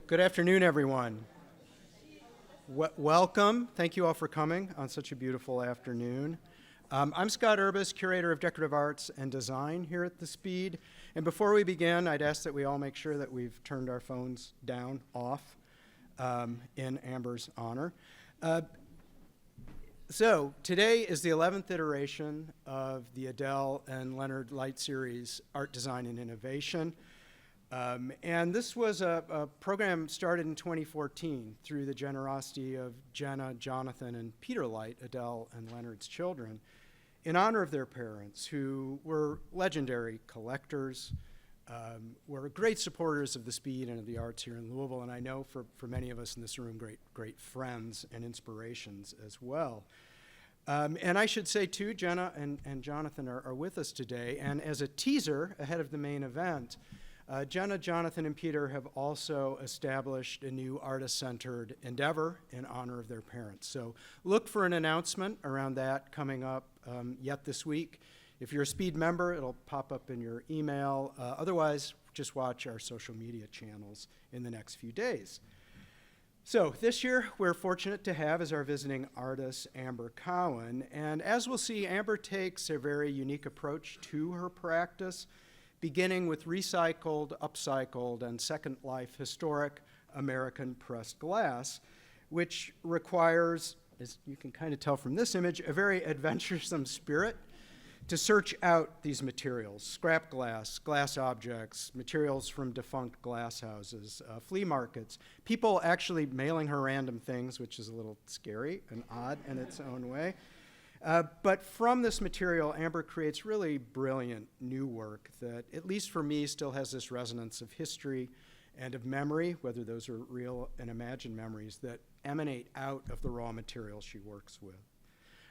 Good afternoon, everyone. Welcome. Thank you all for coming on such a beautiful afternoon. I'm Scott Urbis, Curator of Decorative Arts and Design here at the Speed. And before we begin, I'd ask that we all make sure that we've turned our phones down, off, in Amber's honor. So today is the 11th iteration of the Adele and Leonard Leight series, Art, Design, and Innovation. And this was a program started in 2014 through the generosity of Jenna, Jonathan, and Peter Leight, Adele and Leonard's children, in honor of their parents, who were legendary collectors, were great supporters of the Speed and of the arts here in Louisville, and I know for many of us in this room, great friends and inspirations as well. And I should say, too, Jenna and Jonathan are with us today, and as a teaser ahead of the main event, Jenna, Jonathan, and Peter have also established a new artist-centered endeavor in honor of their parents. So look for an announcement around that coming up yet this week. If you're a Speed member, it'll pop up in your email. Otherwise, just watch our social media channels in the next few days. So this year, we're fortunate to have as our visiting artist, Amber Cowan. And as we'll see, Amber takes a very unique approach to her practice, beginning with recycled, upcycled, and second life historic American pressed glass, which requires, as you can kind of tell from this image, a very adventuresome spirit to search out these materials: scrap glass, glass objects, materials from defunct glass houses, flea markets, people actually mailing her random things, which is a little scary and odd in its own way. But from this material, Amber creates really brilliant new work that, at least for me, still has this resonance of history and of memory, whether those are real and imagined memories that emanate out of the raw materials she works with.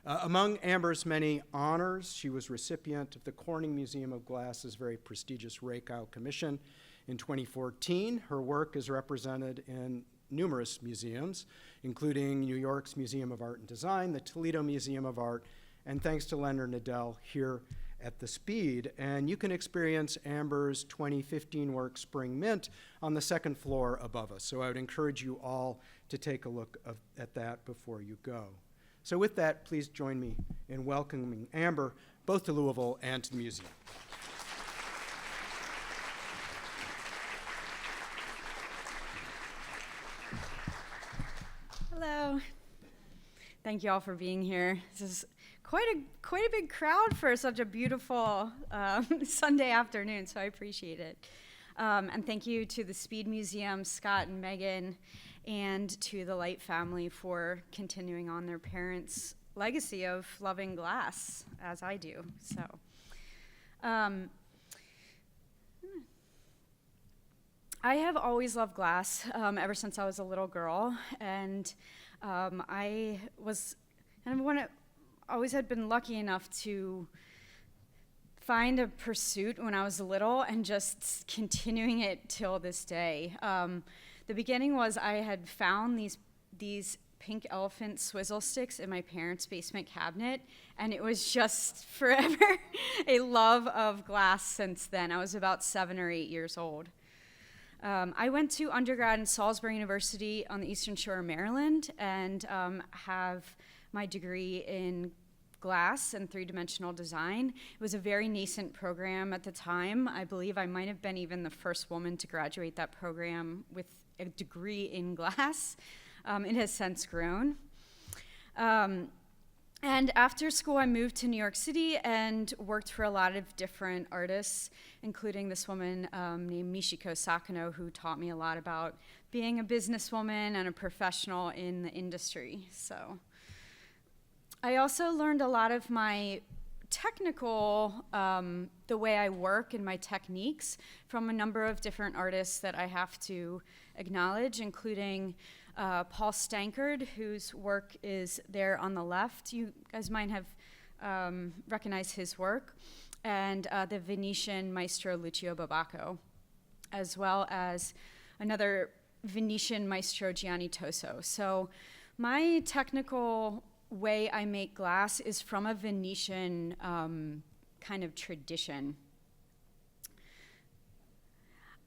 Among Amber's many honors, she was recipient of the Corning Museum of Glass's very prestigious Rakow Commission in 2014. Her work is represented in numerous museums, including New York's Museum of Art and Design, the Toledo Museum of Art, and thanks to Leonard and Adele here at the Speed. And you can experience Amber's 2015 work, Spring Mint, on the second floor above us. So I would encourage you all to take a look at that before you go. So with that, please join me in welcoming Amber both to Louisville and to the museum. Hello. Thank you all for being here. This is quite a big crowd for such a beautiful Sunday afternoon, so I appreciate it. And thank you to the Speed Museum, Scott and Megan, and to the Leight family for continuing on their parents' legacy of loving glass, as I do. So, I have always loved glass ever since I was a little girl, and I was always had been lucky enough to find a pursuit when I was little and just continuing it till this day. The beginning was I had found these pink elephant swizzle sticks in my parents' basement cabinet, and it was just forever a love of glass since then. I was about 7 or 8 years old. I went to undergrad in Salisbury University on the Eastern Shore of Maryland and have my degree in glass and three-dimensional design. It was a very nascent program at the time. I believe I might have been even the first woman to graduate that program with a degree in glass. It has since grown. And after school, I moved to New York City and worked for a lot of different artists, including this woman named Michiko Sakano, who taught me a lot about being a businesswoman and a professional in the industry. So I also learned a lot of my technical, the way I work and my techniques from a number of different artists that I have to acknowledge, including Paul Stankard, whose work is there on the left. You guys might have recognized his work, and the Venetian maestro Lucio Babacco, as well as another Venetian maestro Gianni Toso. So my technical way I make glass is from a Venetian kind of tradition.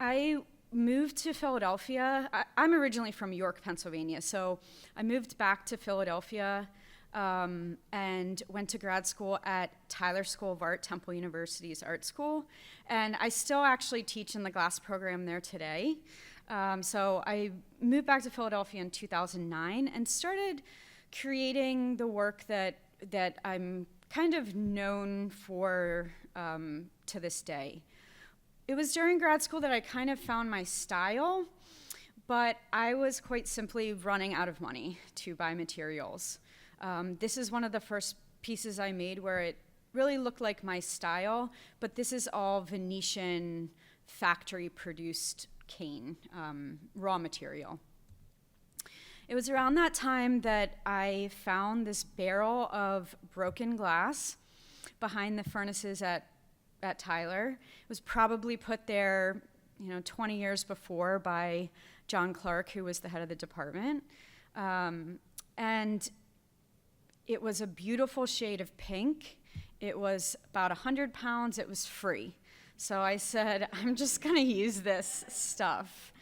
I moved to Philadelphia. I'm originally from York, Pennsylvania, so I moved back to Philadelphia and went to grad school at Tyler School of Art, Temple University's art school. And I still actually teach in the glass program there today. So I moved back to Philadelphia in 2009 and started creating the work that I'm kind of known for to this day. It was during grad school that I kind of found my style, but I was quite simply running out of money to buy materials. This is one of the first pieces I made where it really looked like my style, but this is all Venetian factory-produced cane, raw material. It was around that time that I found this barrel of broken glass behind the furnaces at Tyler. It was probably put there, 20 years before by John Clark, who was the head of the department. And it was a beautiful shade of pink. It was about 100 pounds. It was free. So I said, I'm just going to use this stuff.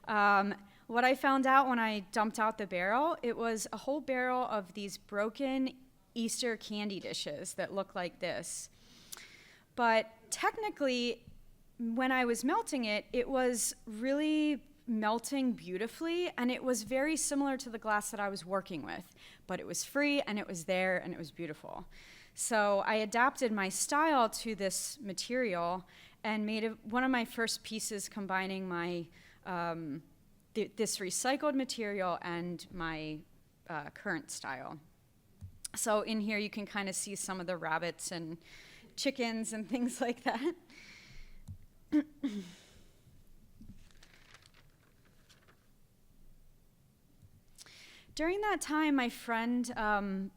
What I found out when I dumped out the barrel, it was a whole barrel of these broken Easter candy dishes that look like this. But technically, when I was melting it, it was really melting beautifully, and it was very similar to the glass that I was working with. But it was free, and it was there, and it was beautiful. So I adapted my style to this material and made one of my first pieces combining my this recycled material and my current style. So in here you can kind of see some of the rabbits and chickens and things like that. During that time, my friend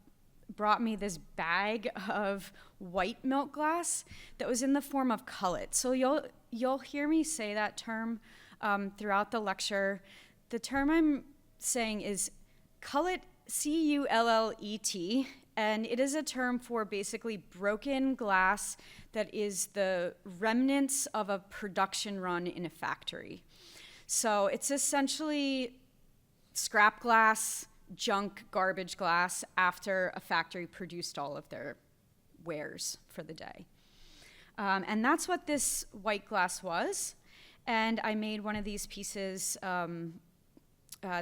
brought me this bag of white milk glass that was in the form of cullet. So you'll hear me say that term throughout the lecture. The term I'm saying is cullet, C-U-L-L-E-T, and it is a term for basically broken glass that is the remnants of a production run in a factory. So it's essentially scrap glass, junk, garbage glass after a factory produced all of their wares for the day. And that's what this white glass was. And I made one of these pieces,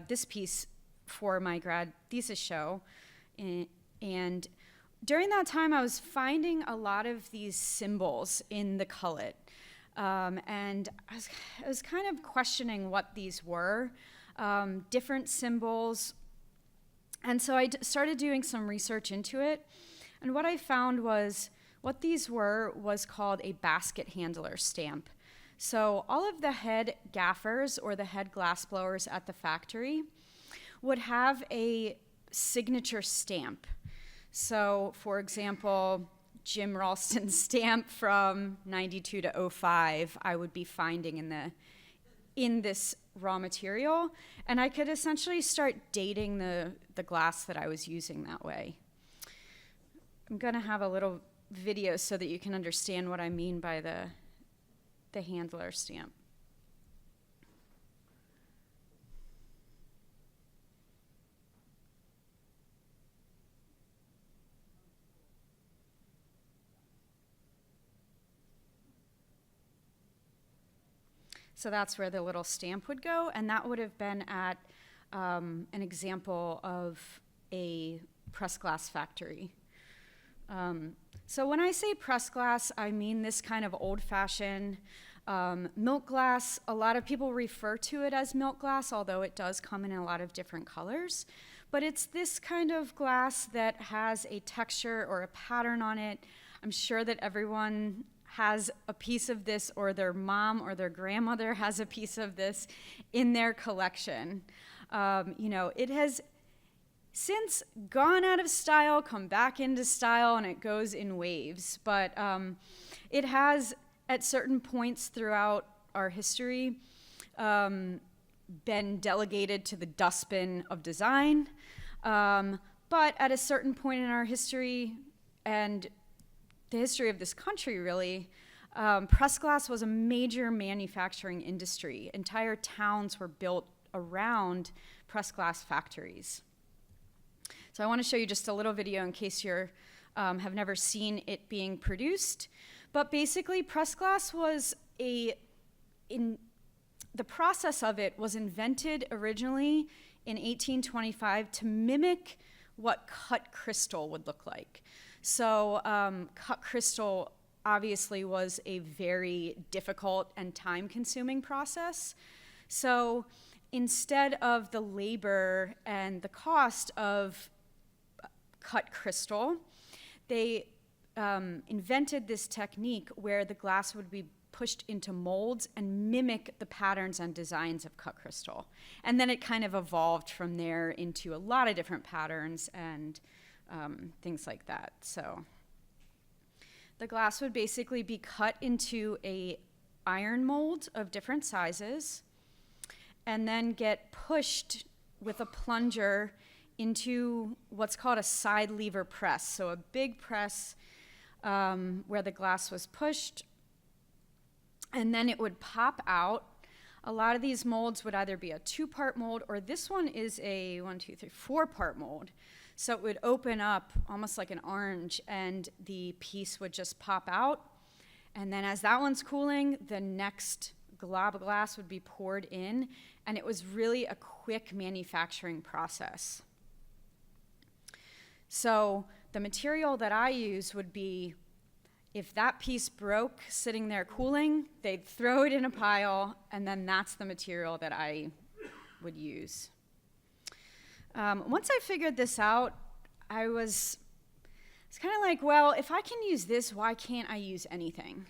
this piece for my grad thesis show. And during that time, I was finding a lot of these symbols in the cullet. And I was kind of questioning what these were, different symbols. And so I started doing some research into it. And what I found was what these were was called a basket handler stamp. So all of the head gaffers or the head glassblowers at the factory would have a signature stamp. So, for example, Jim Ralston's stamp from 92 to 05, I would be finding in this raw material, and I could essentially start dating the glass that I was using that way. I'm gonna have a little video so that you can understand what I mean by the handler stamp. So that's where the little stamp would go, and that would have been at an example of a pressed glass factory. So when I say pressed glass, I mean this kind of old-fashioned milk glass. A lot of people refer to it as milk glass, although it does come in a lot of different colors. But it's this kind of glass that has a texture or a pattern on it. I'm sure that everyone has a piece of this, or their mom or their grandmother has a piece of this in their collection. It has since gone out of style, come back into style, and it goes in waves. But it has, at certain points throughout our history, been delegated to the dustbin of design. But at a certain point in our history, and the history of this country really, press glass was a major manufacturing industry. Entire towns were built around press glass factories. So I want to show you just a little video in case you have never seen it being produced. But basically, press glass was the process of it was invented originally in 1825 to mimic what cut crystal would look like. So cut crystal obviously was a very difficult and time-consuming process. So instead of the labor and the cost of cut crystal, they invented this technique where the glass would be pushed into molds and mimic the patterns and designs of cut crystal. And then it kind of evolved from there into a lot of different patterns and things like that. So the glass would basically be cut into a iron mold of different sizes and then get pushed with a plunger into what's called a side lever press. So a big press where the glass was pushed, and then it would pop out. A lot of these molds would either be a 2-part mold, or this one is a 4-part mold. So it would open up almost like an orange, and the piece would just pop out. And then as that one's cooling, the next glob of glass would be poured in, and it was really a quick manufacturing process. So the material that I use would be, if that piece broke sitting there cooling, they'd throw it in a pile, and then that's the material that I would use. Once I figured this out, it's kind of like, well, if I can use this, why can't I use anything?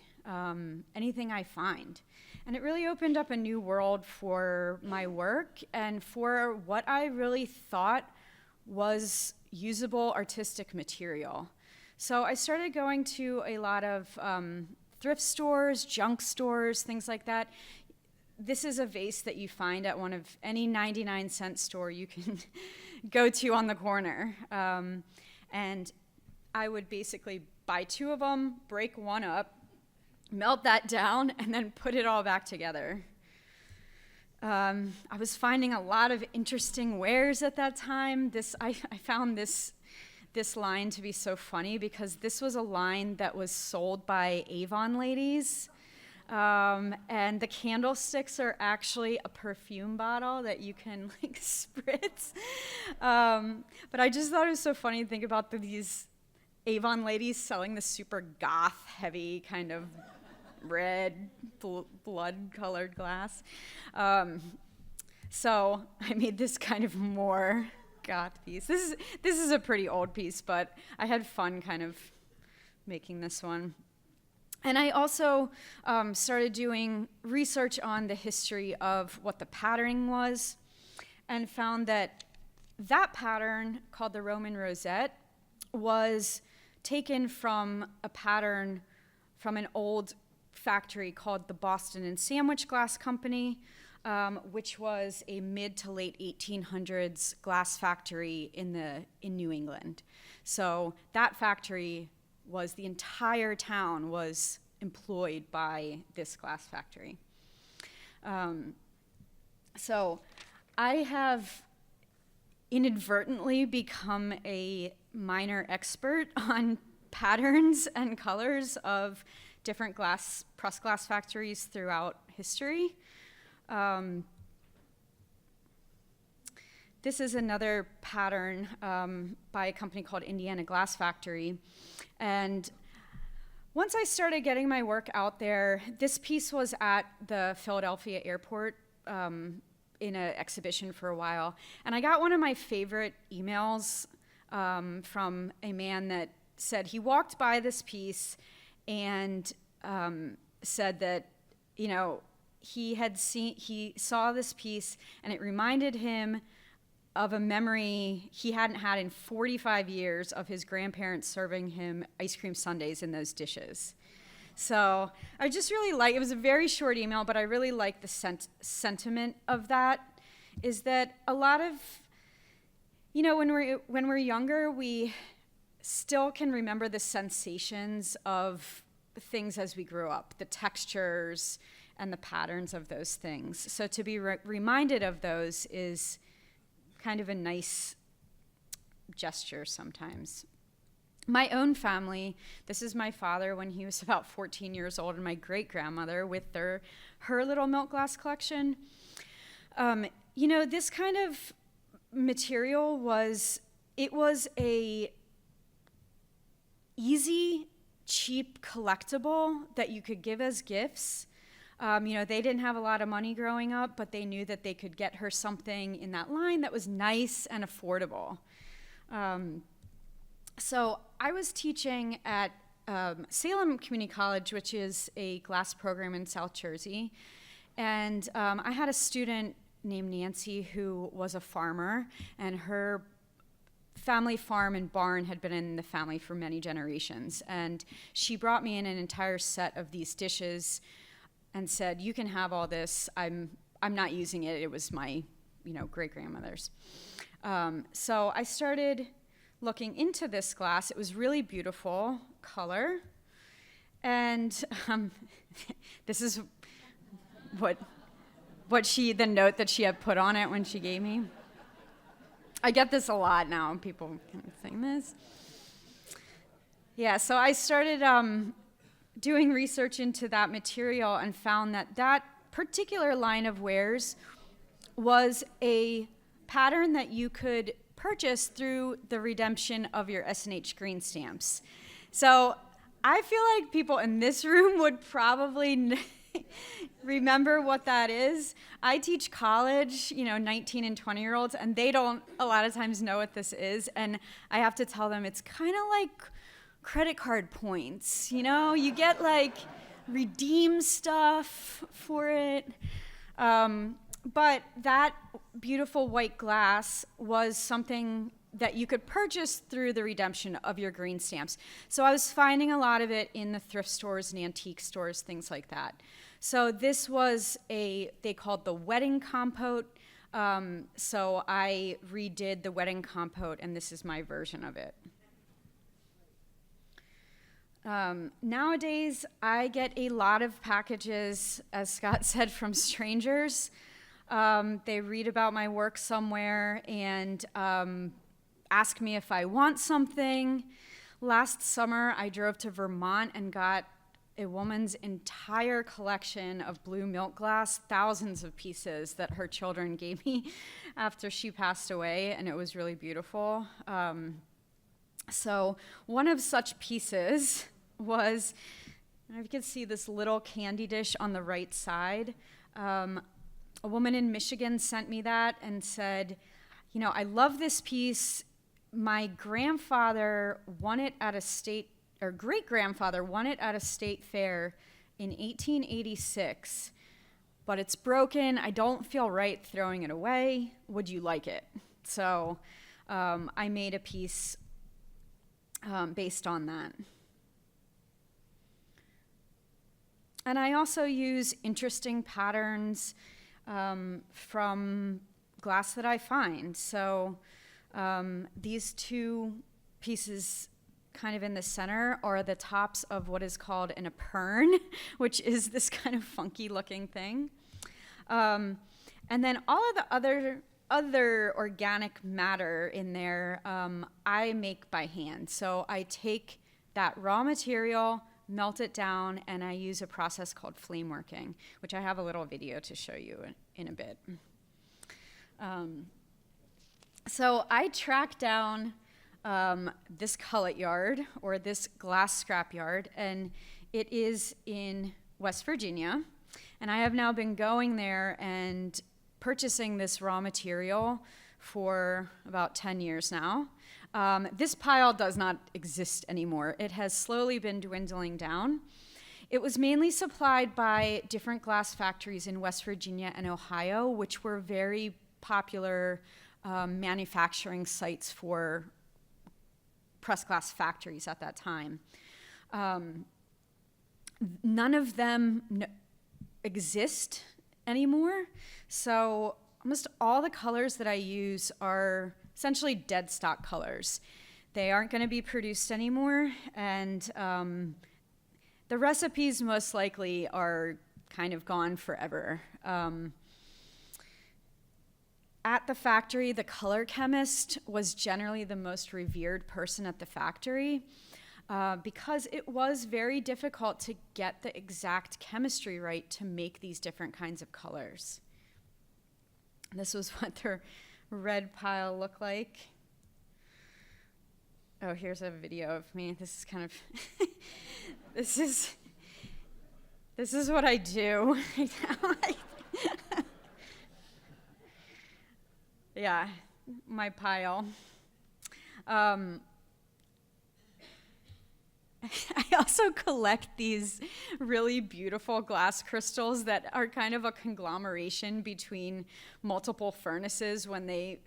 Anything I find. And it really opened up a new world for my work and for what I really thought was usable artistic material. So I started going to a lot of thrift stores, junk stores, things like that. This is a vase that you find at any 99-cent store you can go to on the corner. And I would basically buy 2 of them, break one up, melt that down, and then put it all back together. I was finding a lot of interesting wares at that time. I found this line to be so funny because this was a line that was sold by Avon ladies. And the candlesticks are actually a perfume bottle that you can like spritz. But I just thought it was so funny to think about these Avon ladies selling the super goth heavy kind of red blood-colored glass. So I made this kind of more goth piece. This is a pretty old piece, but I had fun kind of making this one. And I also started doing research on the history of what the patterning was and found that pattern, called the Roman rosette, was taken from a pattern from an old factory called the Boston and Sandwich Glass Company, which was a mid to late 1800s glass factory in New England. So that factory the entire town was employed by this glass factory. So I have inadvertently become a minor expert on patterns and colors of different press glass factories throughout history. This is another pattern by a company called Indiana Glass Factory. And once I started getting my work out there, this piece was at the Philadelphia airport in an exhibition for a while. And I got one of my favorite emails from a man that said he walked by this piece and said that, he saw this piece and it reminded him of a memory he hadn't had in 45 years of his grandparents serving him ice cream sundaes in those dishes. So I just really it was a very short email, but I really like the sentiment of that, is that a lot of, when we're younger, we still can remember the sensations of things as we grew up, the textures and the patterns of those things. So to be reminded of those is kind of a nice gesture sometimes. My own family, this is my father when he was about 14 years old, and my great-grandmother with her little milk glass collection. This kind of material was a easy, cheap collectible that you could give as gifts. They didn't have a lot of money growing up, but they knew that they could get her something in that line that was nice and affordable. So I was teaching at Salem Community College, which is a glass program in South Jersey. And I had a student named Nancy who was a farmer, and her family farm and barn had been in the family for many generations. And she brought me in an entire set of these dishes and said, "You can have all this. I'm not using it. It was my, great-grandmother's." So I started looking into this glass. It was really beautiful color. And this is the note that she had put on it when she gave me. I get this a lot now, people kind of saying this. Yeah, so I started doing research into that material and found that particular line of wares was a pattern that you could purchase through the redemption of your S&H green stamps. So I feel like people in this room would probably remember what that is. I teach college, 19 and 20-year-olds, and they don't a lot of times know what this is. And I have to tell them it's kind of like credit card points. You get redeem stuff for it. But that beautiful white glass was something that you could purchase through the redemption of your green stamps. So I was finding a lot of it in the thrift stores and antique stores, things like that. So this was they called the wedding compote. So I redid the wedding compote, and this is my version of it. Nowadays, I get a lot of packages, as Scott said, from strangers. They read about my work somewhere and ask me if I want something. Last summer, I drove to Vermont and got a woman's entire collection of blue milk glass, thousands of pieces that her children gave me after she passed away, and it was really beautiful. So one of such pieces was, I don't know if you can see this little candy dish on the right side. A woman in Michigan sent me that and said, I love this piece. My grandfather won it at great-grandfather won it at a state fair in 1886, but it's broken. I don't feel right throwing it away. Would you like it? So I made a piece based on that. And I also use interesting patterns from glass that I find. So these two pieces kind of in the center are the tops of what is called an epern, which is this kind of funky looking thing. And then all of the other organic matter in there, I make by hand. So I take that raw material, melt it down, and I use a process called flame working, which I have a little video to show you in a bit. So I tracked down this cullet yard, or this glass scrap yard, and it is in West Virginia. And I have now been going there and purchasing this raw material for about 10 years now. This pile does not exist anymore. It has slowly been dwindling down. It was mainly supplied by different glass factories in West Virginia and Ohio, which were very popular manufacturing sites for pressed glass factories at that time. None of them exist anymore, so almost all the colors that I use are essentially dead stock colors. They aren't going to be produced anymore, and The recipes most likely are kind of gone forever. At the factory, the color chemist was generally the most revered person at the factory because it was very difficult to get the exact chemistry right to make these different kinds of colors. This was what their red pile looked like. Oh, here's a video of me. This is kind of, this is what I do. Yeah, my pile. I also collect these really beautiful glass crystals that are kind of a conglomeration between multiple furnaces when they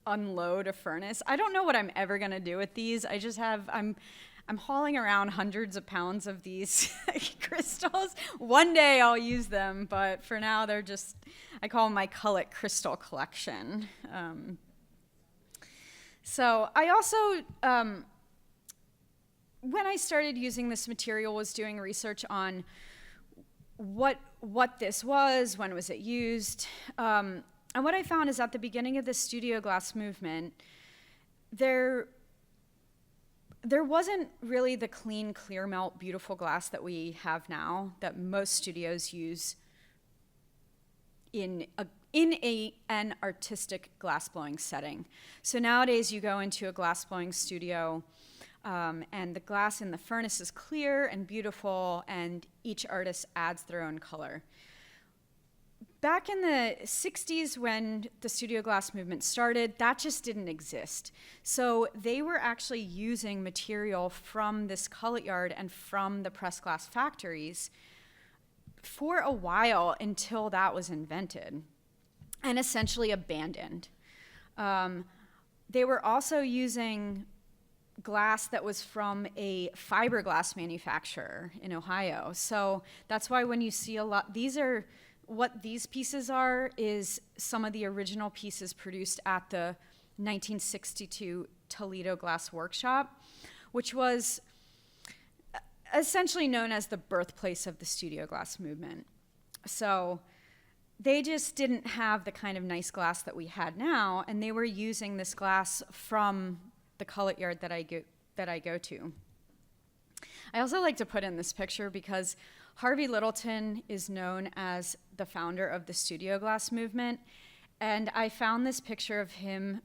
unload a furnace. I don't know what I'm ever gonna do with these. I'm hauling around hundreds of pounds of these crystals. One day I'll use them, but for now they're just, I call them my Cullet crystal collection. So I also, when I started using this material, was doing research on what this was, when was it used, and what I found is at the beginning of the studio glass movement, there wasn't really the clean, clear melt, beautiful glass that we have now, that most studios use in an artistic glassblowing setting. So nowadays you go into a glassblowing studio and the glass in the furnace is clear and beautiful, and each artist adds their own color. Back in the 60s when the studio glass movement started, that just didn't exist. So they were actually using material from this cullet yard and from the press glass factories for a while until that was invented and essentially abandoned. They were also using glass that was from a fiberglass manufacturer in Ohio. So that's why when you see a lot, what these pieces are is some of the original pieces produced at the 1962 Toledo Glass Workshop, which was essentially known as the birthplace of the studio glass movement. So they just didn't have the kind of nice glass that we had now, and they were using this glass from the cullet yard that I go to. I also like to put in this picture because Harvey Littleton is known as the founder of the studio glass movement, and I found this picture of him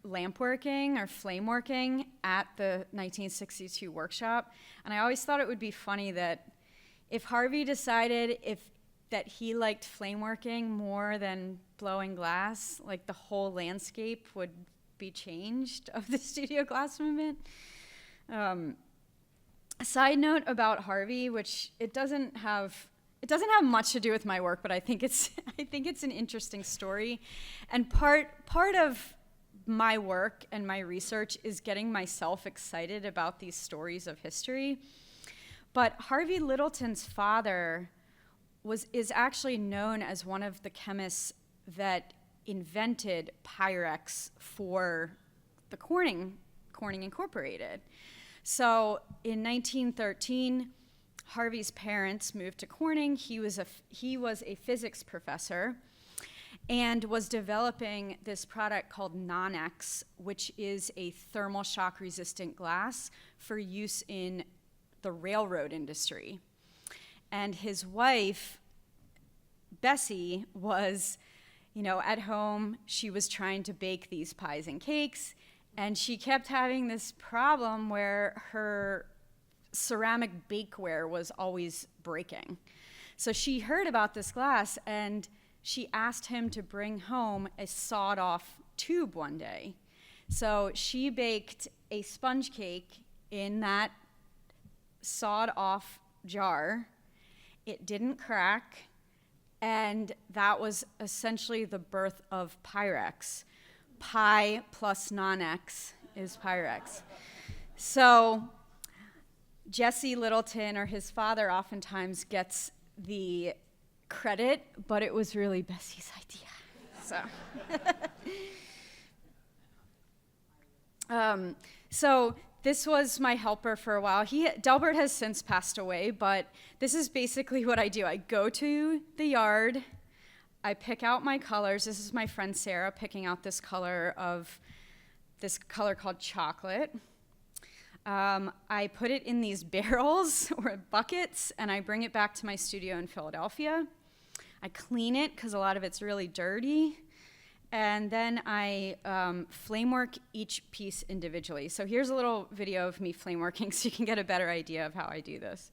lamp working or flame working at the 1962 workshop, and I always thought it would be funny that if Harvey decided that he liked flame working more than blowing glass, like the whole landscape would be changed of the studio glass movement. A side note about Harvey, which it doesn't have much to do with my work, but I think it's an interesting story, and part of my work and my research is getting myself excited about these stories of history. But Harvey Littleton's father is actually known as one of the chemists that invented Pyrex for the Corning Incorporated. So in 1913, Harvey's parents moved to Corning. He was a physics professor and was developing this product called Non-X, which is a thermal shock resistant glass for use in the railroad industry. And his wife, Bessie, was, at home, she was trying to bake these pies and cakes, and she kept having this problem where her ceramic bakeware was always breaking. So she heard about this glass, and she asked him to bring home a sawed-off tube one day. So she baked a sponge cake in that sawed-off jar. It didn't crack, and that was essentially the birth of Pyrex. Pi plus non-X is Pyrex. So Jesse Littleton, or his father, oftentimes gets the credit, but it was really Bessie's idea. So, so this was my helper for a while. Delbert has since passed away, but this is basically what I do. I go to the yard, I pick out my colors. This is my friend Sarah picking out this color called chocolate. I put it in these barrels or buckets, and I bring it back to my studio in Philadelphia. I clean it because a lot of it's really dirty. And then I flame work each piece individually. So here's a little video of me flame working so you can get a better idea of how I do this.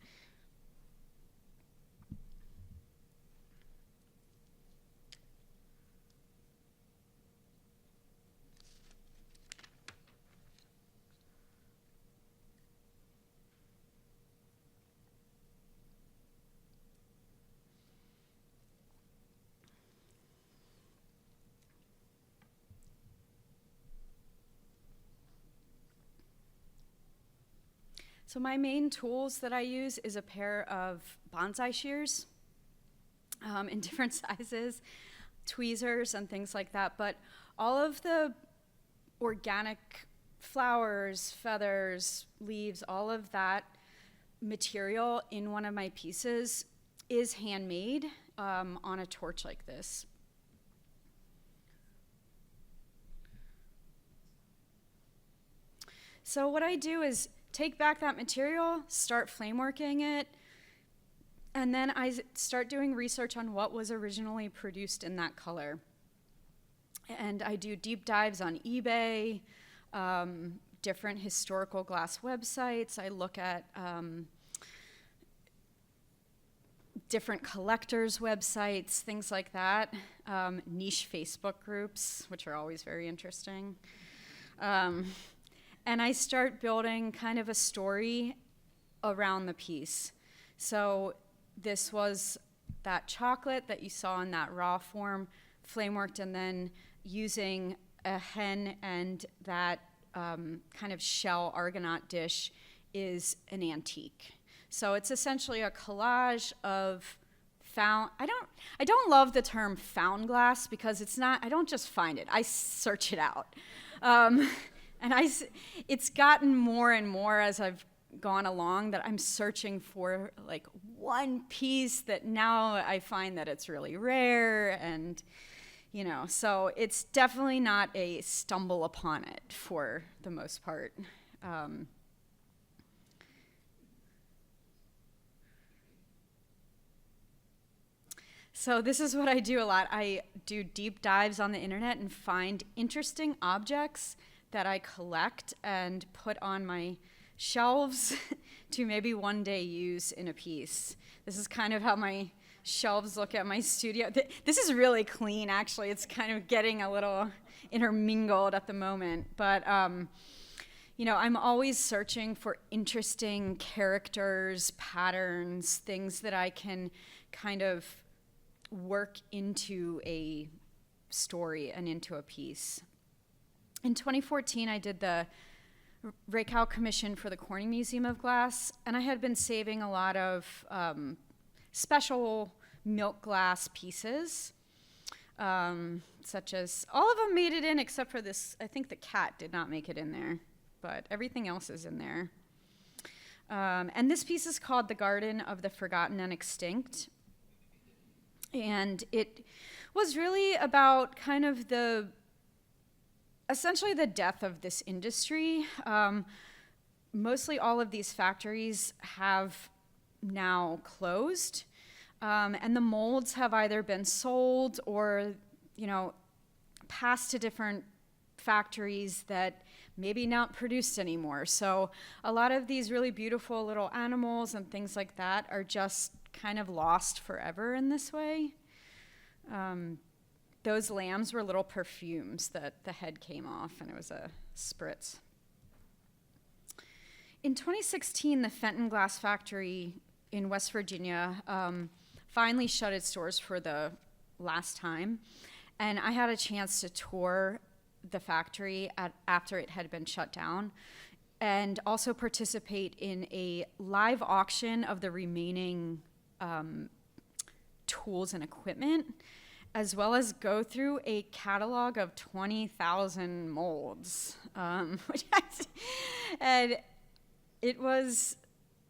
So my main tools that I use is a pair of bonsai shears in different sizes, tweezers and things like that. But all of the organic flowers, feathers, leaves, all of that material in one of my pieces is handmade on a torch like this. So what I do is take back that material, start flame working it, and then I start doing research on what was originally produced in that color. And I do deep dives on eBay, different historical glass websites. I look at different collectors' websites, things like that, niche Facebook groups, which are always very interesting. And I start building kind of a story around the piece. So this was that chocolate that you saw in that raw form, flame worked, and then using a hen and that kind of shell argonaut dish is an antique. So it's essentially a collage of found. I don't love the term found glass because it's not. I don't just find it. I search it out. And it's gotten more and more as I've gone along that I'm searching for like one piece that now I find that it's really rare, and so it's definitely not a stumble upon it for the most part. So this is what I do a lot. I do deep dives on the internet and find interesting objects that I collect and put on my shelves to maybe one day use in a piece. This is kind of how my shelves look at my studio. This is really clean, actually. It's kind of getting a little intermingled at the moment. But, I'm always searching for interesting characters, patterns, things that I can kind of work into a story and into a piece. In 2014, I did the Raykow commission for the Corning Museum of Glass, and I had been saving a lot of special milk glass pieces, such as, all of them made it in except for this. I think the cat did not make it in there, but everything else is in there. And this piece is called The Garden of the Forgotten and Extinct. And it was really about kind of essentially the death of this industry. Mostly all of these factories have now closed, and the molds have either been sold or, passed to different factories that maybe not produced anymore. So a lot of these really beautiful little animals and things like that are just kind of lost forever in this way. Those lambs were little perfumes that the head came off, and it was a spritz. In 2016, the Fenton Glass Factory in West Virginia finally shut its doors for the last time, and I had a chance to tour the factory after it had been shut down, and also participate in a live auction of the remaining tools and equipment, as well as go through a catalog of 20,000 molds. And it was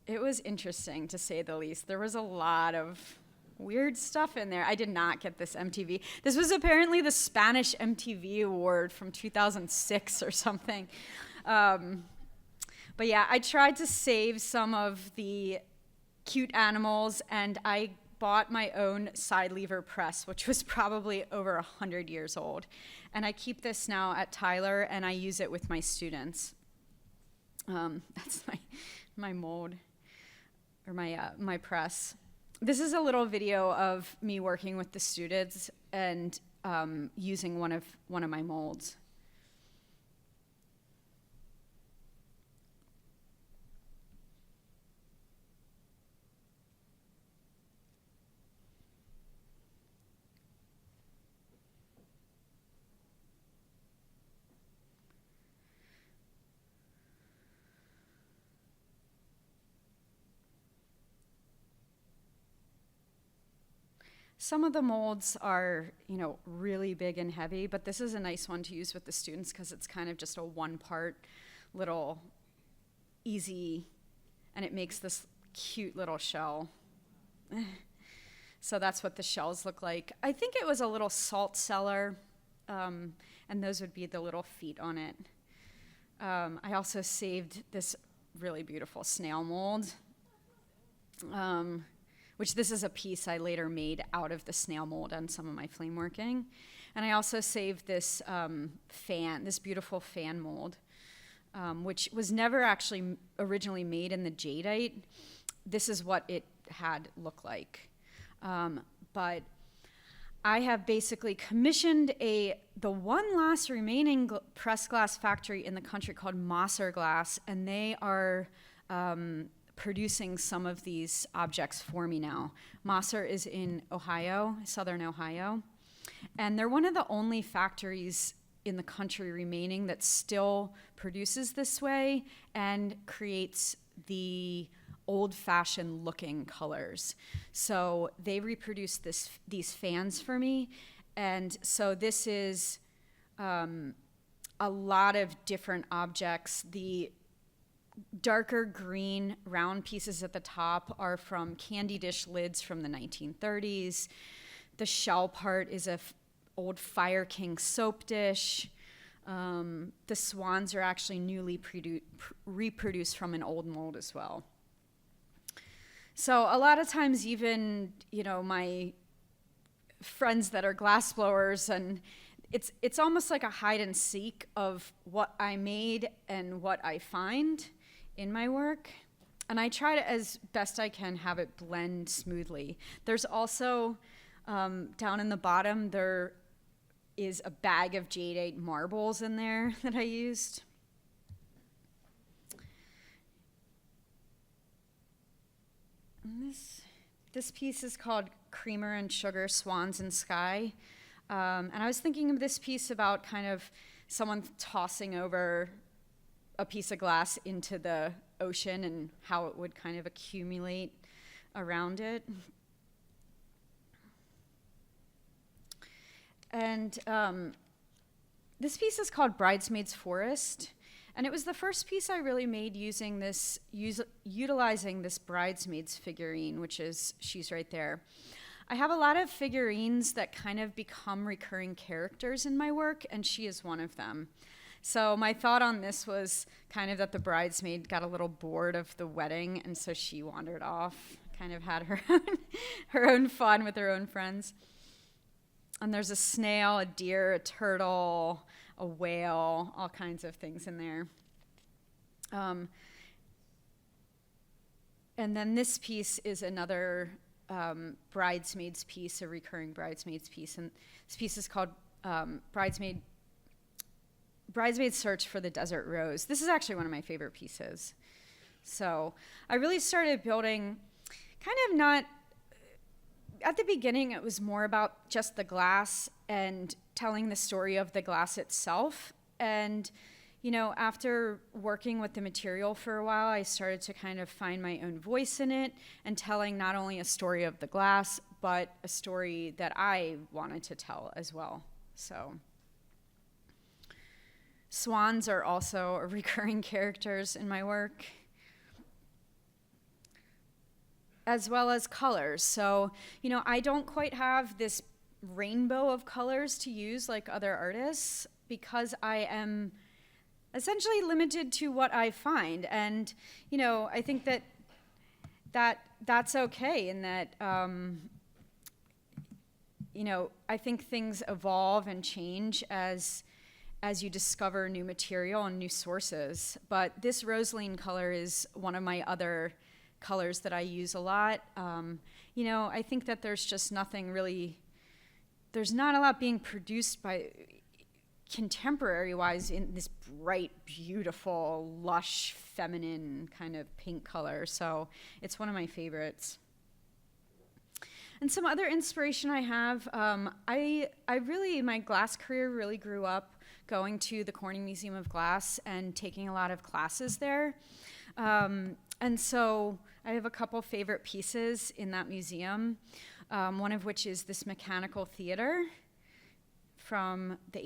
interesting, to say the least. There was a lot of weird stuff in there. I did not get this MTV. This was apparently the Spanish MTV award from 2006 or something. But yeah, I tried to save some of the cute animals, and I bought my own side lever press, which was probably over 100 years old. And I keep this now at Tyler, and I use it with my students. That's my mold, or my press. This is a little video of me working with the students and using one of my molds. Some of the molds are, really big and heavy, but this is a nice one to use with the students because it's kind of just a one-part little easy, and it makes this cute little shell. So that's what the shells look like. I think it was a little salt cellar, and those would be the little feet on it. I also saved this really beautiful snail mold. Which this is a piece I later made out of the snail mold on some of my flame working. And I also saved this this beautiful fan mold, which was never actually originally made in the jadeite. This is what it had looked like. But I have basically commissioned the one last remaining pressed glass factory in the country called Mosser Glass, and they are producing some of these objects for me now. Mosser is in Ohio, southern Ohio, and they're one of the only factories in the country remaining that still produces this way and creates the old-fashioned looking colors. So they reproduced these fans for me, and so this is a lot of different objects. The darker green round pieces at the top are from candy dish lids from the 1930s. The shell part is a old Fire King soap dish. The swans are actually newly reproduced from an old mold as well. So a lot of times even, my friends that are glass blowers, and it's almost like a hide and seek of what I made and what I find in my work, and I try to, as best I can, have it blend smoothly. There's also, down in the bottom, there is a bag of jadeite marbles in there that I used. And this piece is called Creamer and Sugar, Swans and Sky. And I was thinking of this piece about kind of someone tossing over a piece of glass into the ocean and how it would kind of accumulate around it. And this piece is called Bridesmaid's Forest, and it was the first piece I really made utilizing this bridesmaid's figurine, she's right there. I have a lot of figurines that kind of become recurring characters in my work, and she is one of them. So my thought on this was kind of that the bridesmaid got a little bored of the wedding, and so she wandered off, kind of had her own fun with her own friends. And there's a snail, a deer, a turtle, a whale, all kinds of things in there. And then this piece is another bridesmaid's piece, a recurring bridesmaid's piece. And this piece is called Bridesmaid's Search for the Desert Rose. This is actually one of my favorite pieces. So I really started building kind of not, at the beginning it was more about just the glass and telling the story of the glass itself. And, after working with the material for a while, I started to kind of find my own voice in it and telling not only a story of the glass, but a story that I wanted to tell as well. So Swans are also recurring characters in my work, as well as colors. So, you know, I don't quite have this rainbow of colors to use like other artists because I am essentially limited to what I find. And, you know, I think that's okay in that, you know, I think things evolve and change as you discover new material and new sources. But this rosaline color is one of my other colors that I use a lot. You know, I think that there's just nothing really, there's not a lot being produced by contemporary-wise in this bright, beautiful, lush, feminine kind of pink color. So it's one of my favorites. And some other inspiration I have, I really, my glass career really grew up going to the Corning Museum of Glass and taking a lot of classes there. And so I have a couple favorite pieces in that museum, one of which is this mechanical theater from the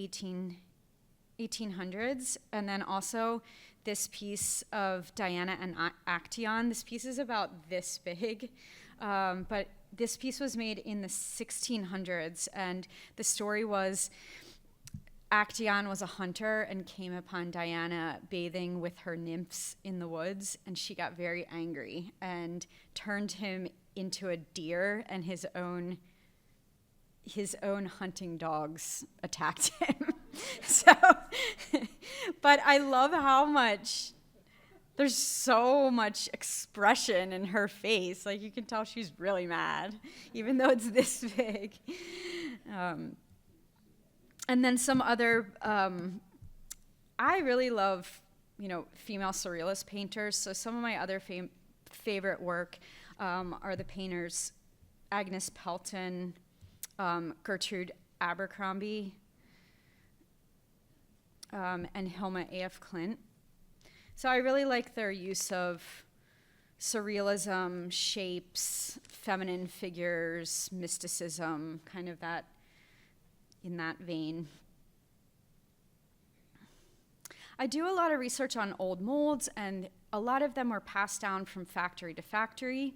1800s, and then also this piece of Diana and Actaeon. This piece is about this big, but this piece was made in the 1600s, and the story was Actaeon was a hunter and came upon Diana bathing with her nymphs in the woods, and she got very angry and turned him into a deer, and his own hunting dogs attacked him. So, but I love how much, there's so much expression in her face. Like, you can tell she's really mad, even though it's this big. And then some other, I really love, you know, female surrealist painters. So some of my other favorite work are the painters Agnes Pelton, Gertrude Abercrombie, and Hilma A.F. Klint. So I really like their use of surrealism, shapes, feminine figures, mysticism, kind of that, in that vein. I do a lot of research on old molds, and a lot of them were passed down from factory to factory.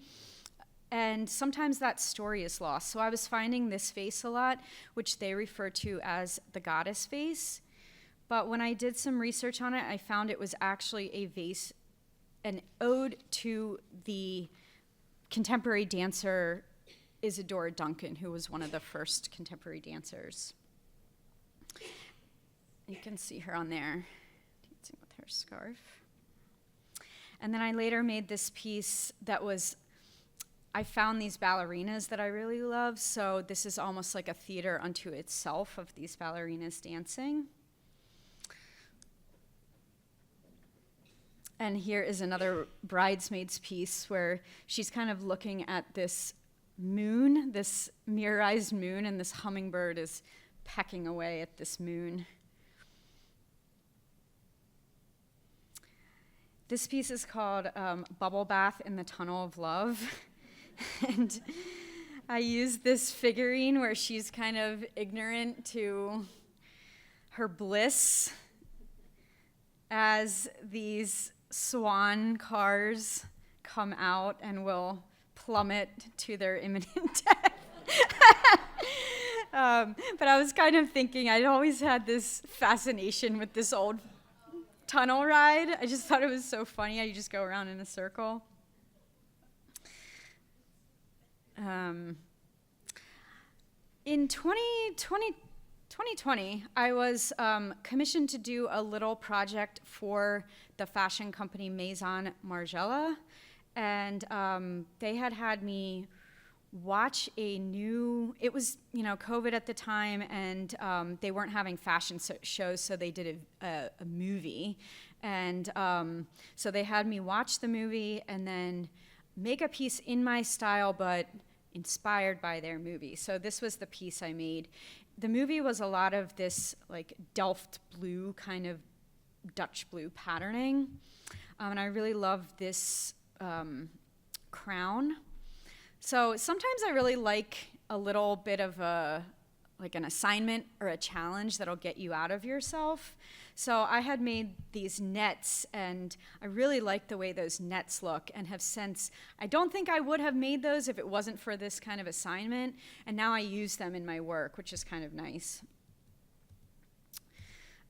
And sometimes that story is lost. So I was finding this vase a lot, which they refer to as the goddess vase. But when I did some research on it, I found it was actually a vase, an ode to the contemporary dancer Isadora Duncan, who was one of the first contemporary dancers. You can see her on there, dancing with her scarf. And then I later made this piece that was, I found these ballerinas that I really love, so this is almost like a theater unto itself of these ballerinas dancing. And here is another bridesmaid's piece where she's kind of looking at this moon, this mirrorized moon, and this hummingbird is pecking away at this moon. This piece is called Bubble Bath in the Tunnel of Love. And I used this figurine where she's kind of ignorant to her bliss as these swan cars come out and will plummet to their imminent death. But I was kind of thinking, I'd always had this fascination with this old tunnel ride. I just thought it was so funny how you just go around in a circle. In 2020, I was commissioned to do a little project for the fashion company Maison Margiela, and they had me watch a new, it was, you know, COVID at the time, and they weren't having fashion shows, so they did a movie. And so they had me watch the movie and then make a piece in my style, but inspired by their movie. So this was the piece I made. The movie was a lot of this like Delft blue, kind of Dutch blue patterning. And I really love this crown. So sometimes I really like a little bit of a like an assignment or a challenge that'll get you out of yourself. So I had made these nets, and I really liked the way those nets look, and have since, I don't think I would have made those if it wasn't for this kind of assignment, and now I use them in my work, which is kind of nice.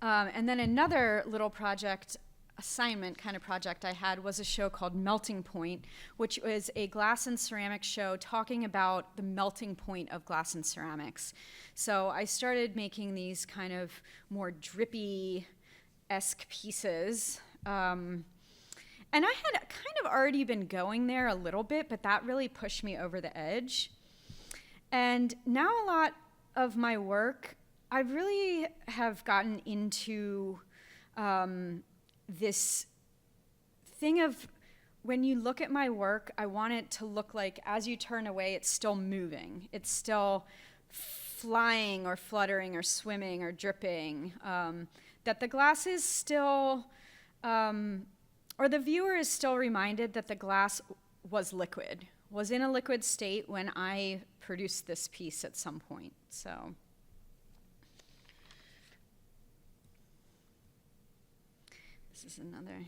And then another little project, assignment kind of project I had, was a show called Melting Point, which was a glass and ceramic show talking about the melting point of glass and ceramics. So I started making these kind of more drippy-esque pieces. And I had kind of already been going there a little bit, but that really pushed me over the edge. And now a lot of my work, I really have gotten into this thing of, when you look at my work, I want it to look like as you turn away, it's still moving. It's still flying or fluttering or swimming or dripping. That the glass is still, or the viewer is still reminded that the glass was liquid, was in a liquid state when I produced this piece at some point. So. This is another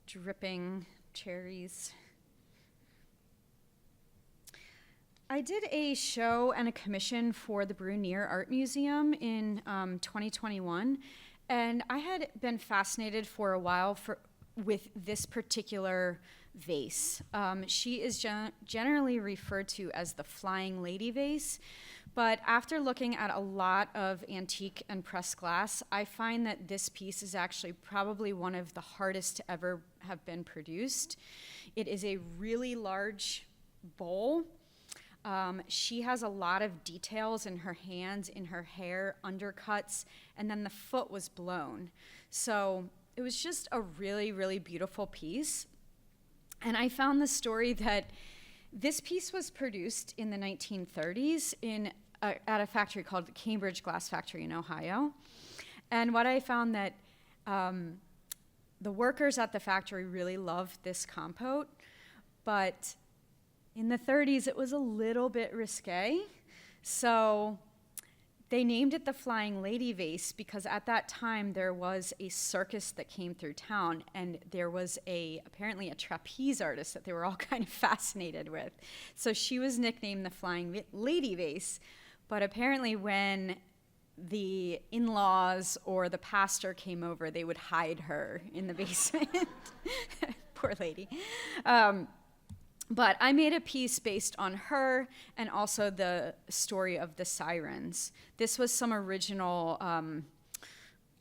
dripping cherries. I did a show and a commission for the Brunier Art Museum in 2021, and I had been fascinated for a while with this particular vase. She is generally referred to as the Flying Lady vase. But after looking at a lot of antique and pressed glass, I find that this piece is actually probably one of the hardest to ever have been produced. It is a really large bowl. She has a lot of details in her hands, in her hair, undercuts, and then the foot was blown. So it was just a really, really beautiful piece. And I found the story that this piece was produced in the 1930s at a factory called the Cambridge Glass Factory in Ohio. And what I found that the workers at the factory really loved this compote, but in the 30s it was a little bit risque. So they named it the Flying Lady vase because at that time there was a circus that came through town, and there was apparently a trapeze artist that they were all kind of fascinated with. So she was nicknamed the Flying Lady vase, but apparently when the in-laws or the pastor came over, they would hide her in the basement. Poor lady. But I made a piece based on her and also the story of the sirens. This was some original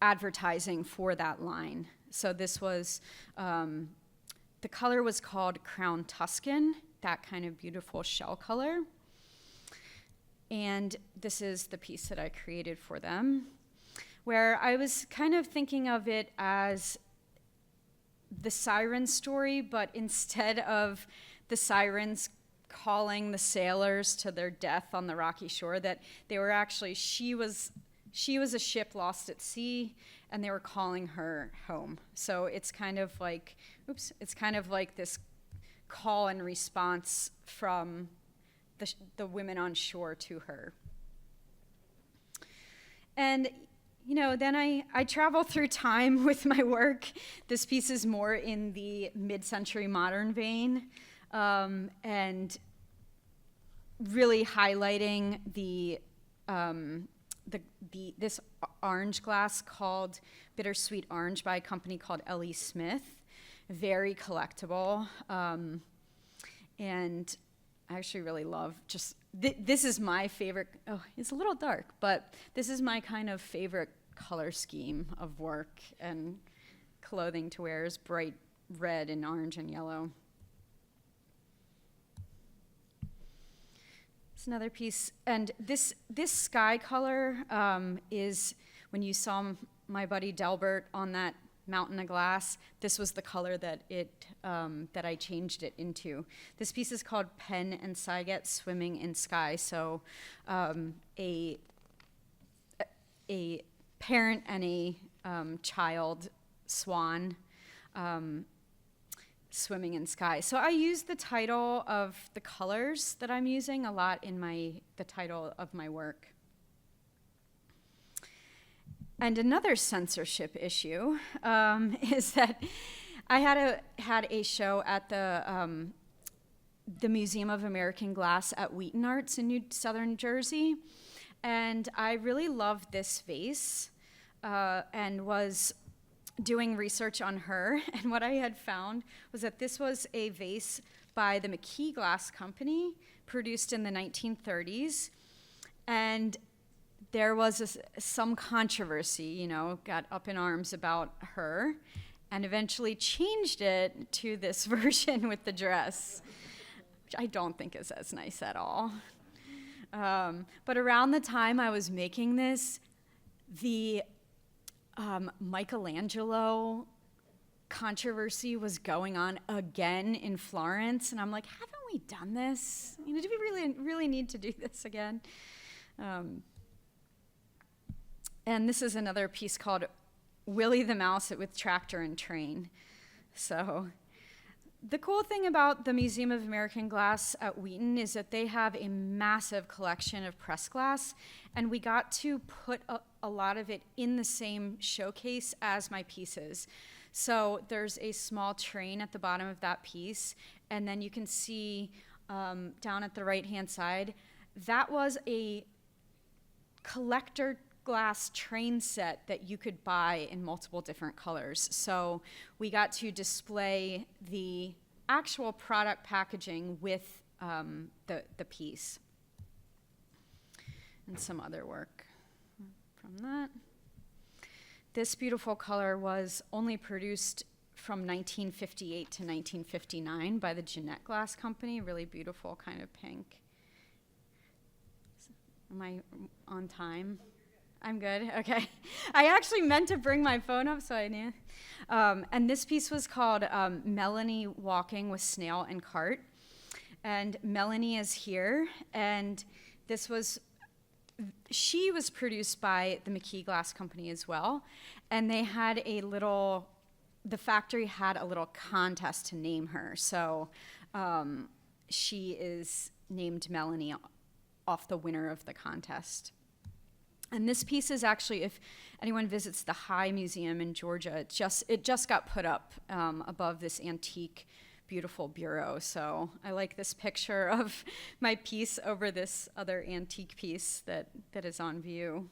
advertising for that line. So this was, the color was called Crown Tuscan, that kind of beautiful shell color. And this is the piece that I created for them, where I was kind of thinking of it as the siren story, but instead of the sirens calling the sailors to their death on the rocky shore, that they were actually, she was a ship lost at sea, and they were calling her home. So it's kind of like, it's kind of like this call and response from the women on shore to her. And you know, then I travel through time with my work. This piece is more in the mid-century modern vein, and really highlighting this orange glass called Bittersweet Orange by a company called L.E. Smith. Very collectible, and I actually really love just, this is my favorite, oh, it's a little dark, but this is my kind of favorite color scheme of work and clothing to wear, is bright red and orange and yellow. It's another piece, and this sky color is, when you saw my buddy Delbert on that mountain of glass, this was the color that that I changed it into. This piece is called Penn and Saget Swimming in Sky. So a parent and a child swan. swimming in sky. So I use the title of the colors that I'm using a lot in the title of my work. And another censorship issue is that I had a show at the Museum of American Glass at Wheaton Arts in Southern Jersey, and I really loved this vase and was doing research on her. And what I had found was that this was a vase by the McKee Glass Company, produced in the 1930s, and there was some controversy, got up in arms about her, and eventually changed it to this version with the dress, which I don't think is as nice at all. But around the time I was making this, the Michelangelo controversy was going on again in Florence, and I'm like, haven't we done this? Do we really need to do this again? And this is another piece called Willie the Mouse with Tractor and Train. So the cool thing about the Museum of American Glass at Wheaton is that they have a massive collection of press glass, and we got to put a lot of it in the same showcase as my pieces. So there's a small train at the bottom of that piece, and then you can see down at the right-hand side, that was a collector glass train set that you could buy in multiple different colors. So we got to display the actual product packaging with the piece. And some other work from that. This beautiful color was only produced from 1958 to 1959 by the Jeanette Glass Company, really beautiful kind of pink. Am I on time? I'm good, okay. I actually meant to bring my phone up, so I knew. And this piece was called Melanie Walking with Snail and Cart. And Melanie is here, and she was produced by the McKee Glass Company as well. And they had the factory had a little contest to name her. So she is named Melanie off the winner of the contest. And this piece is actually, if anyone visits the High Museum in Georgia, it just got put up above this antique, beautiful bureau. So I like this picture of my piece over this other antique piece that is on view.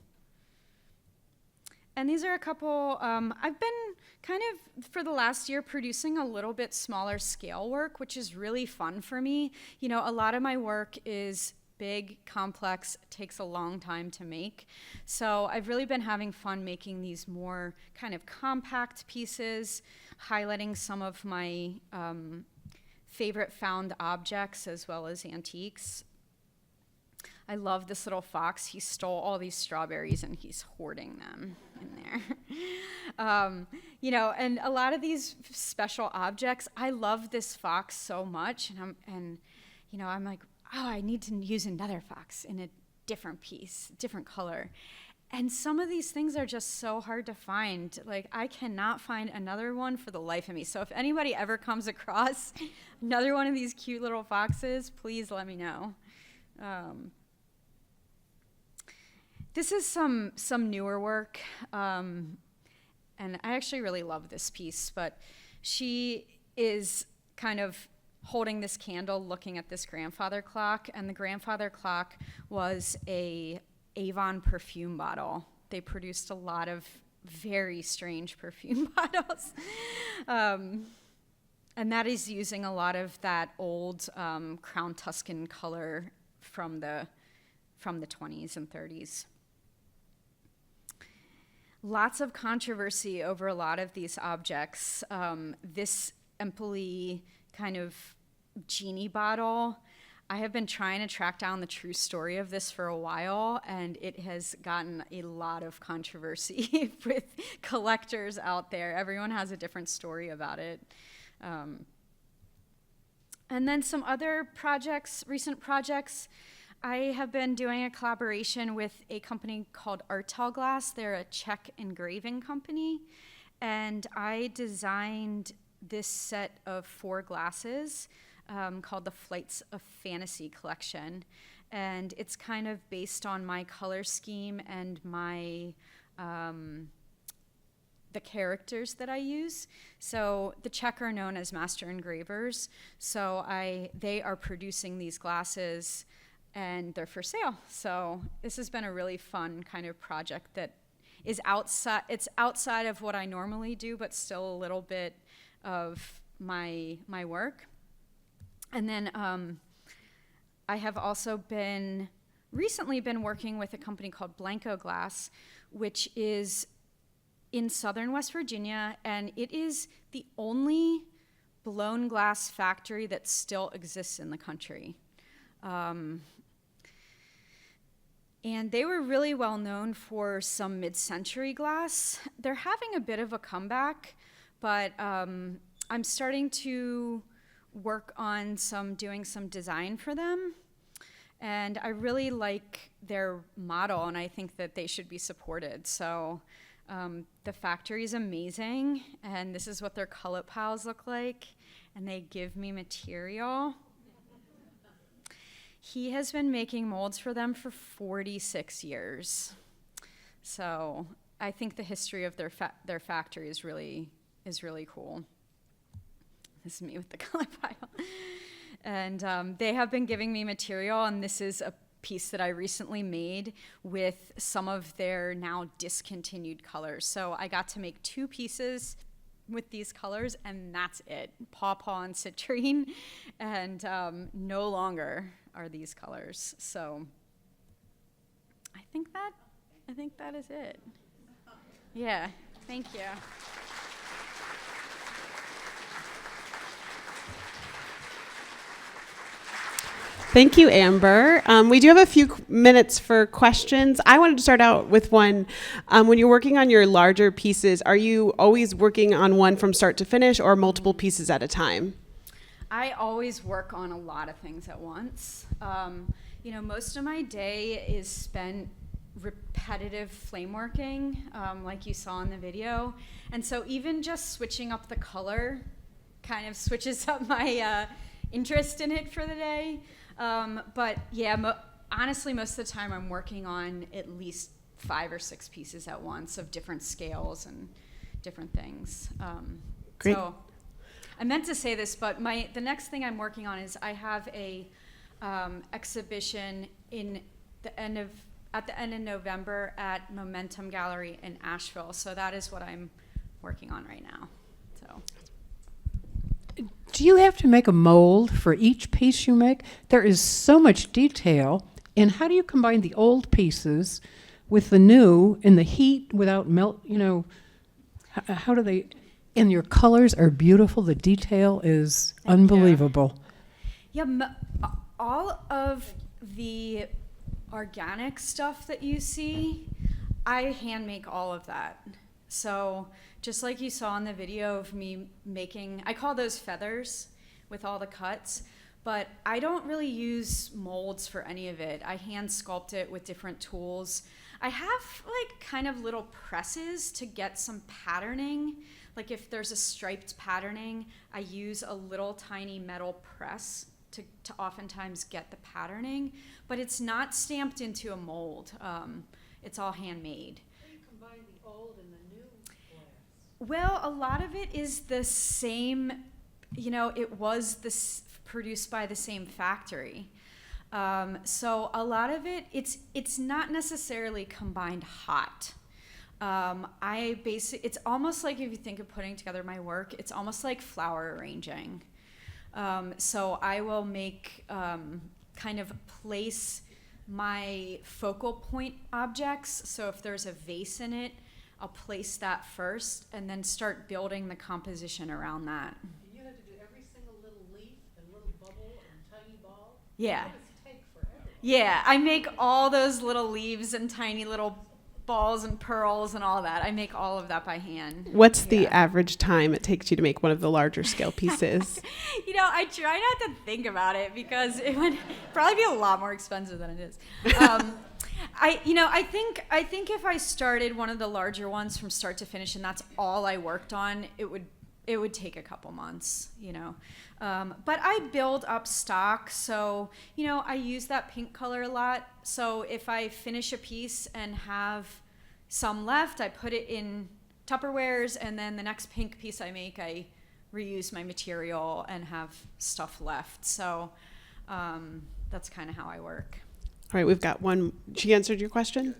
And these are a couple, I've been kind of, for the last year, producing a little bit smaller scale work, which is really fun for me. A lot of my work is big, complex, takes a long time to make. So I've really been having fun making these more kind of compact pieces, highlighting some of my favorite found objects as well as antiques. I love this little fox. He stole all these strawberries and he's hoarding them in there. And a lot of these special objects, I love this fox so much, and I'm like, oh, I need to use another fox in a different piece, different color. And some of these things are just so hard to find. Like, I cannot find another one for the life of me. So if anybody ever comes across another one of these cute little foxes, please let me know. This is some newer work. And I actually really love this piece, but she is kind of holding this candle, looking at this grandfather clock, and the grandfather clock was a Avon perfume bottle. They produced a lot of very strange perfume bottles. And that is using a lot of that old Crown Tuscan color from the 20s and 30s. Lots of controversy over a lot of these objects. This Empoli kind of genie bottle, I have been trying to track down the true story of this for a while, and it has gotten a lot of controversy with collectors out there. Everyone has a different story about it. And then some other projects, recent projects, I have been doing a collaboration with a company called Artel Glass. They're a Czech engraving company, and I designed this set of 4 glasses called the Flights of Fantasy collection. And it's kind of based on my color scheme and my the characters that I use. So the Czech are known as master engravers. So they are producing these glasses and they're for sale. So this has been a really fun kind of project that is outside of what I normally do, but still a little bit of my work. And then I have also recently been working with a company called Blanco Glass, which is in southern West Virginia, and it is the only blown glass factory that still exists in the country. And they were really well known for some mid-century glass. They're having a bit of a comeback, but I'm starting to work on doing some design for them. And I really like their model, and I think that they should be supported. So the factory is amazing, and this is what their cullet piles look like, and they give me material. He has been making molds for them for 46 years. So I think the history of their factory is really cool. This is me with the cullet pile. And they have been giving me material, and this is a piece that I recently made with some of their now discontinued colors. So I got to make 2 pieces with these colors, and that's it. Pawpaw and citrine, and no longer are these colors. So I think that is it. Yeah, thank you. Thank you, Amber. We do have a few minutes for questions. I wanted to start out with one. When you're working on your larger pieces, are you always working on one from start to finish or multiple pieces at a time? I always work on a lot of things at once. Most of my day is spent repetitive flame working, like you saw in the video. And so even just switching up the color kind of switches up my interest in it for the day. But yeah, honestly, most of the time I'm working on at least 5 or 6 pieces at once of different scales and different things. Great. So I meant to say this, but the next thing I'm working on is I have a exhibition at the end of November at Momentum Gallery in Asheville. So that is what I'm working on right now. So. Do you have to make a mold for each piece you make? There is so much detail. And how do you combine the old pieces with the new in the heat without melt? How do they? And your colors are beautiful. The detail is unbelievable. Yeah, all of the organic stuff that you see, I hand make all of that. So just like you saw in the video of me making, I call those feathers with all the cuts, but I don't really use molds for any of it. I hand sculpt it with different tools. I have kind of little presses to get some patterning. Like if there's a striped patterning, I use a little tiny metal press to oftentimes get the patterning, but it's not stamped into a mold. It's all handmade. How do you combine the old and the new glass? Well, a lot of it is the same, it was produced by the same factory. So a lot of it's not necessarily combined hot. It's almost like if you think of putting together my work, it's almost like flower arranging. So I will make, kind of place my focal point objects. So if there's a vase in it, I'll place that first and then start building the composition around that. You had to do every single little leaf and little bubble and tiny ball? Yeah. That must take forever. Yeah, I make all those little leaves and tiny little balls and pearls and all that. I make all of that by hand. What's the average time it takes you to make one of the larger scale pieces? I try not to think about it because it would probably be a lot more expensive than it is. I think if I started one of the larger ones from start to finish and that's all I worked on, it would it would take a couple months, but I build up stock. So, I use that pink color a lot. So if I finish a piece and have some left, I put it in Tupperwares, and then the next pink piece I make, I reuse my material and have stuff left. So that's kind of how I work. All right, we've got one. She answered your question?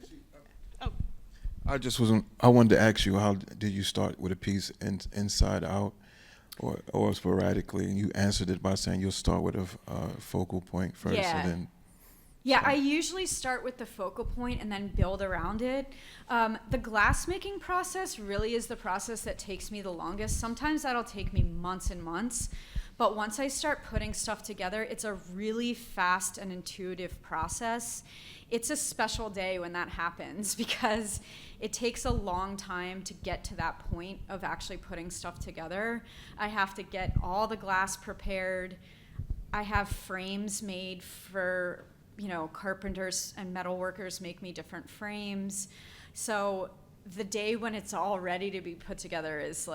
I wanted to ask you, how did you start with a piece inside out or sporadically? And you answered it by saying you'll start with a focal point first. Yeah. And then Yeah, I usually start with the focal point and then build around it. The glassmaking process really is the process that takes me the longest. Sometimes that'll take me months and months. But once I start putting stuff together, it's a really fast and intuitive process. It's a special day when that happens because it takes a long time to get to that point of actually putting stuff together. I have to get all the glass prepared. I have frames made for, carpenters and metal workers make me different frames. So the day when it's all ready to be put together is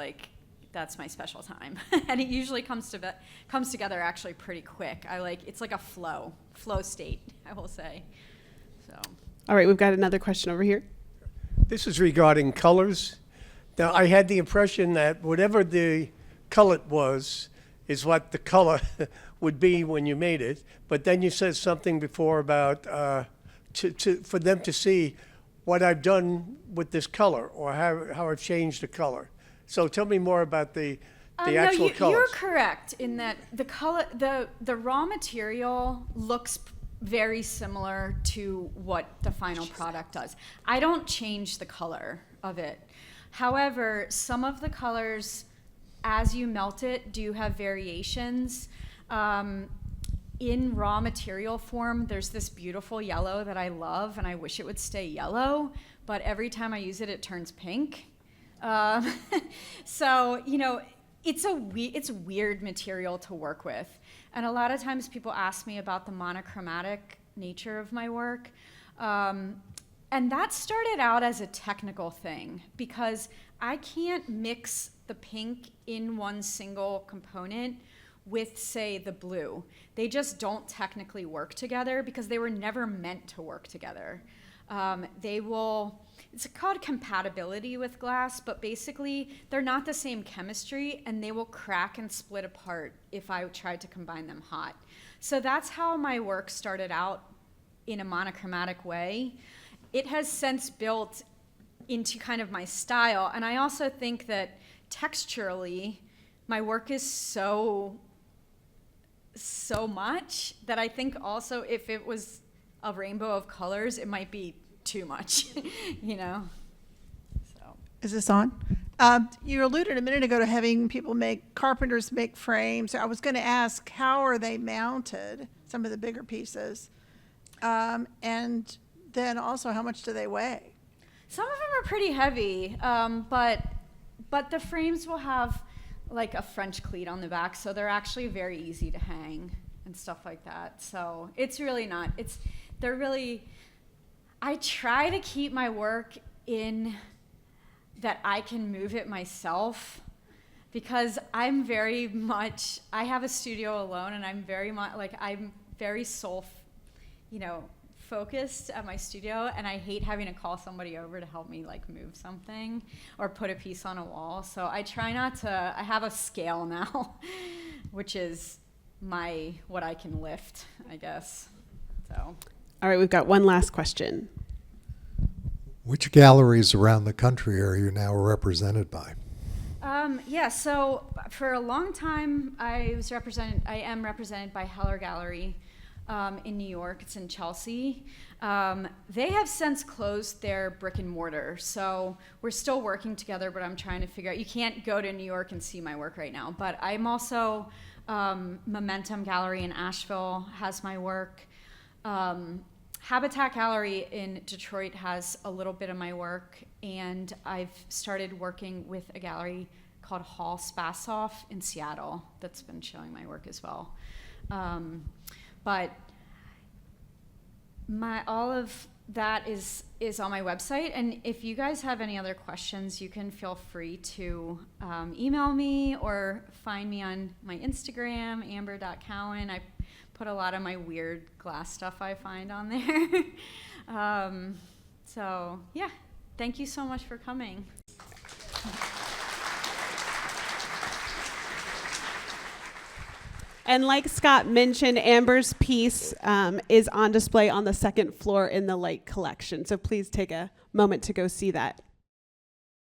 that's my special time. And it usually comes together actually pretty quick. It's like a flow state, I will say. So. All right, we've got another question over here. This is regarding colors. Now, I had the impression that whatever the color was is what the color would be when you made it. But then you said something before about for them to see what I've done with this color or how I've changed the color. So tell me more about the actual colors. You're correct in that the color, the raw material looks very similar to what the final product does. I don't change the color of it. However, some of the colors, as you melt it, do have variations. In raw material form, there's this beautiful yellow that I love, and I wish it would stay yellow, but every time I use it, it turns pink. So, it's weird material to work with. And a lot of times people ask me about the monochromatic nature of my work. And that started out as a technical thing because I can't mix the pink in one single component with, say, the blue. They just don't technically work together because they were never meant to work together. It's called compatibility with glass, but basically they're not the same chemistry and they will crack and split apart if I tried to combine them hot. So that's how my work started out in a monochromatic way. It has since built into kind of my style, and I also think that texturally my work is so much that I think also if it was a rainbow of colors, it might be too much, So. Is this on? You alluded a minute ago to having carpenters make frames. I was going to ask, how are they mounted, some of the bigger pieces? And then also, how much do they weigh? Some of them are pretty heavy, but the frames will have like a French cleat on the back, so they're actually very easy to hang and stuff like that. So it's really not. I try to keep my work in that I can move it myself because I have a studio alone and I'm very focused at my studio, and I hate having to call somebody over to help me move something or put a piece on a wall. So I try not to. I have a scale now, which is what I can lift, I guess. So. All right, we've got one last question. Which galleries around the country are you now represented by? So for a long time, I am represented by Heller Gallery in New York. It's in Chelsea. They have since closed their brick and mortar, so we're still working together, but I'm trying to figure out, you can't go to New York and see my work right now, but I'm also, Momentum Gallery in Asheville has my work. Habitat Gallery in Detroit has a little bit of my work, and I've started working with a gallery called Hall Spassoff in Seattle that's been showing my work as well. But all of that is is on my website. And if you guys have any other questions, you can feel free to email me or find me on my Instagram, amber.cowan. I put a lot of my weird glass stuff I find on there. So yeah, thank you so much for coming. And like Scott mentioned, Amber's piece is on display on the second floor in the Leight collection. So please take a moment to go see that.